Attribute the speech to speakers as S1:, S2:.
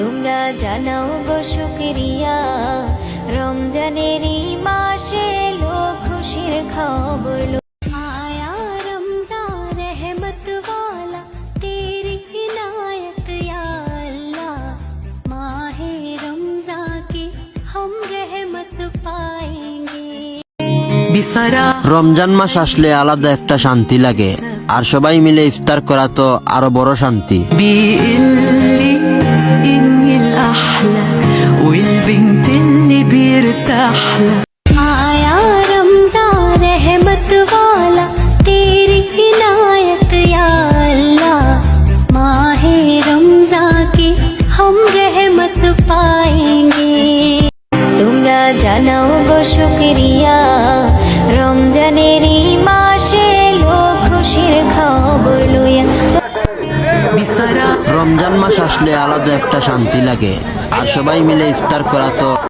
S1: তোমরা জানাও গো শুকরিয়া, রমজানেরই মাসে এলো খুশির খবর। आया रमज़ान रहमत वाला, तेरी इनायत या अल्लाह, माहे रमज़ान की हम रहमत पाएंगे।
S2: রমজান মাস আসলে আলাদা একটা শান্তি লাগে, আর সবাই মিলে ইফতার করা তো আরো বড় শান্তি।
S3: بيقلي إني الأحلى والبنت اللي بيرتاحلى।
S1: आया रमज़ान रहमत वाला, तेरी इनायत या अल्लाह, माहे रमज़ान की हम रहमत पाएंगे। তোমরা জানাও গো শুকরিয়া, রমজানেরই মাসে এলো খুশির খবর লইয়া।
S2: রমজান মাস আসলে আলাদা একটা শান্তি লাগে, আর সবাই মিলে ইফতার করা তো